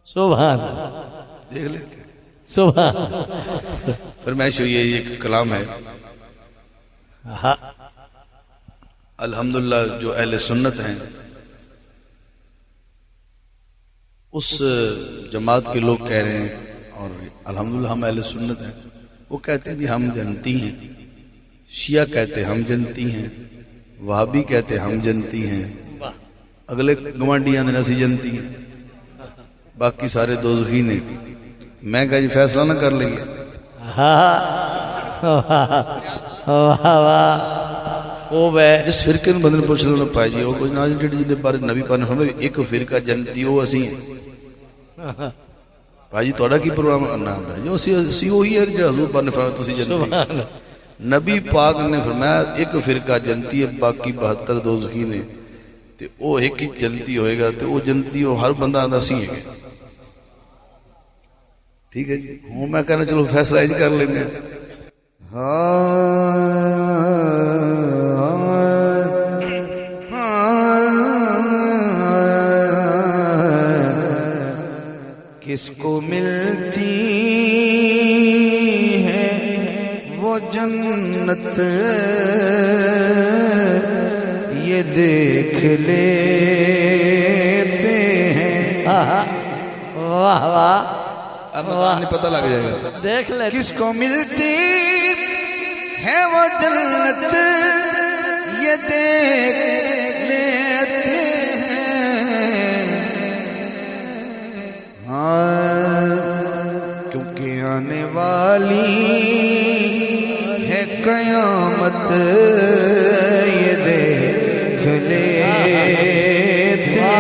سبحان دیکھ لیتے ہیں. سبحان. فرمائش ہوئی ہے یہ ایک کلام ہے. ہاں الحمدللہ جو اہل سنت ہیں اس جماعت کے لوگ کہہ رہے ہیں، اور الحمدللہ ہم اہل سنت ہیں، وہ کہتے ہیں جی ہم جنتی ہیں. شیعہ کہتے ہیں ہم جنتی ہیں، وہابی کہتے ہیں ہم جنتی ہیں، اگلے گوانڈیاں نے اسی جنتی ہیں، باقی سارے دوزخی نے. میں کہا جی فیصلہ نہ کر لیں گے. واہ واہ خوب ہے. جس فرقے نے بندے پوچھ لو نہ پائے جی وہ کچھ نہ جڑی جے بارے نبی پاک نے فرمایا ایک فرقہ جنتی ہو اسی بھائی تہاڈا کی پروگرام کرنا ہے جو اسی وہی ہے جو حضور پاک نے فرمایا تسی جنتی. نبی پاک نے فرمایا ایک فرقہ جنتی ہے باقی 72 دوزخی نے، تے وہ ایک ہی جنتی ہوئے گا تے وہ جنتی ہو ہر بندہ آندا سی ہے. ٹھیک ہے جی ہوں میں کہنا چلو فیصلہ انج کر لینے ہیں. کس کو ملتی ہے وہ جنت یہ دیکھ لیتے ہیں. واہ واہ اب نہیں پتہ لگ جائے گا. دیکھ لے. کس کو ملتی ہے وہ جنت یہ دیکھ لیتے ہیں. ہاں کیونکہ آنے والی ہے قیامت یہ دیکھ لیتے ہیں.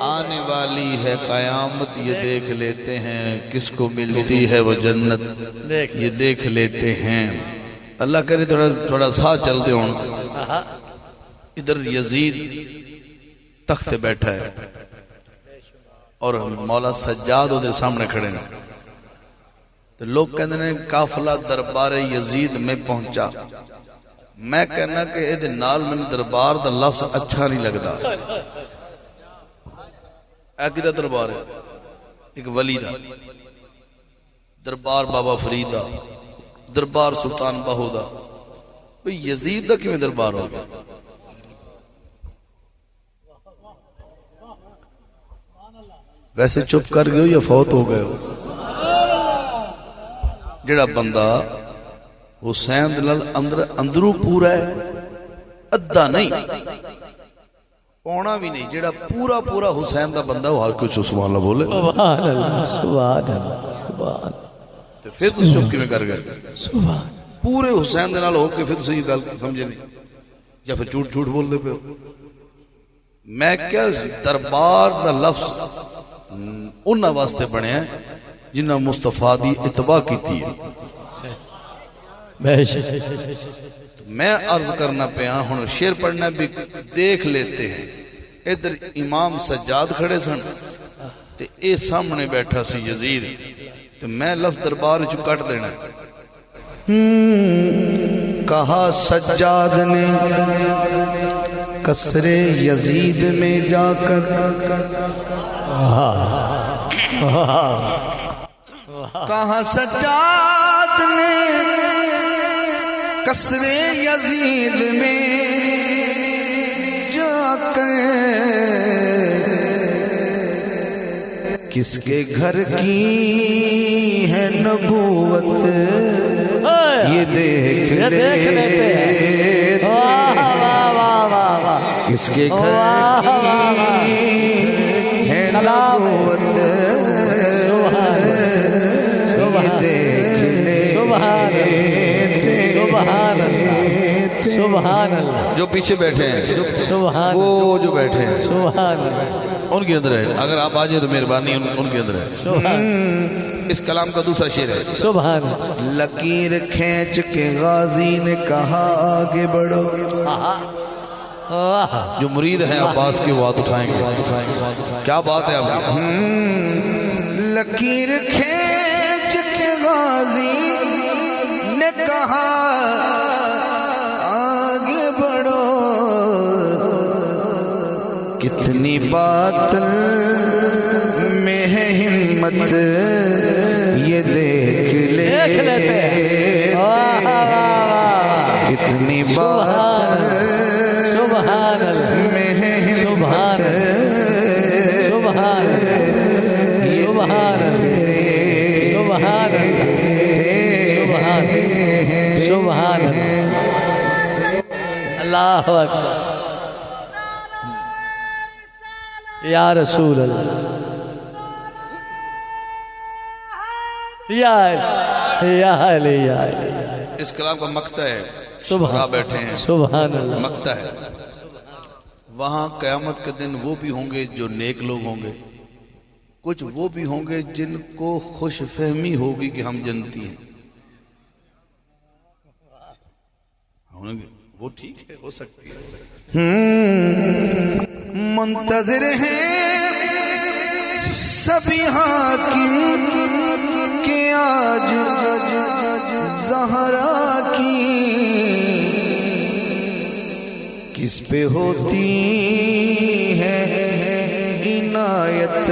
آنے والی ہے قیامت یہ دیکھ لیتے ہیں، کس کو ملتی ہے وہ جنت یہ دیکھ لیتے ہیں. اللہ کرے تھوڑا ساتھ چلتے ہوں. ادھر یزید تخت سے بیٹھا ہے اور مولا سجاد دے سامنے کھڑے ہیں. تو لوگ کہتے ہیں قافلہ دربار یزید میں پہنچا. میں کہنا کہ یہ نال میں دربار دا لفظ اچھا نہیں لگتا. ایک دربار ہے ایک ولی دا دربار بابا فرید دا دربار سلطان باہو دا. بھئی یزید دا کیوں دربار ہو گیا؟ ویسے چپ کر گئے ہو یا فوت ہو گئے ہو؟ جڑا بندہ حسین دلال اندروں پورا ہے ادھا نہیں پونا بھی نہیں، جڑا پورا پورا حسین دا بندہ وہ ہر کچھ سبحان اللہ بولے. سبحان اللہ سبحان اللہ سبحان. تو پھر تس چپ کی میں کر گئے سبحان. پورے حسین دے نال ہو کے پھر تسی یہ گل سمجھے نہیں یا پھر جھوٹ جھوٹ بول دے پہ. میں کیا دربار دا لفظ انہاں واسطے بنے ہیں جنہاں مصطفیٰ دی اتباع کیتی ہے. میں عرض کرنا پیا ہوں شعر پڑھنا بھی دیکھ لیتے ہیں. ادھر امام سجاد کھڑے سن تے اے سامنے بیٹھا سی یزید. تو میں لفظ دربار چ کٹ دینا. کہا سجاد نے قصر یزید میں جا کر کہا سجاد نے قصر یزید میں جا کر کس کے گھر کی ہے نبوت یہ دیکھ لیتے کس کے گھر کی ہے نبوت یہ دیکھ لیتے سبحان اللہ. جو پیچھے بیٹھے ہیں سبحان وہ جو بیٹھے ہیں سبحان اللہ. ان کے اندر ہے. اگر آپ آ جائیں تو مہربانی ان کے اندر ہے. اس کلام کا دوسرا شعر ہے. سبحان اللہ. لکیر کھینچ کے غازی نے کہا آگے بڑھو. جو مرید ہیں عباس کے وعد اٹھائیں گے. کیا بات ہے آپ. لکیر کھینچ کے غازی نے کہا آگے بڑھو. کتنی باطل میں ہے ہمت یہ دیکھ لیتے کتنی باطل میں ہے ہمت اللہ اکبر یا رسول اللہ یا علی یا علی اس کلام کا مقطع ہے سبحان بیٹھے ہیں سبحان اللہ مقطع ہے وہاں قیامت کے دن وہ بھی ہوں گے جو نیک لوگ ہوں گے کچھ وہ بھی ہوں گے جن کو خوش فہمی ہوگی کہ ہم جنتی ہیں ہوں گے وہ ٹھیک ہے ہو سکتی ہے منتظر ہیں سبھی حاکم کہ آج زہرا کی کس پہ ہوتی ہے عنایت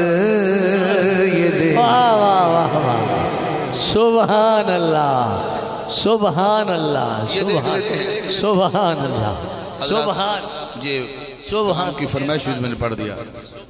یہ دیکھ سبحان اللہ سبحان اللہ سبحان اللہ سبحان یہ سبحان کی فرمائش میں نے پڑھ دیا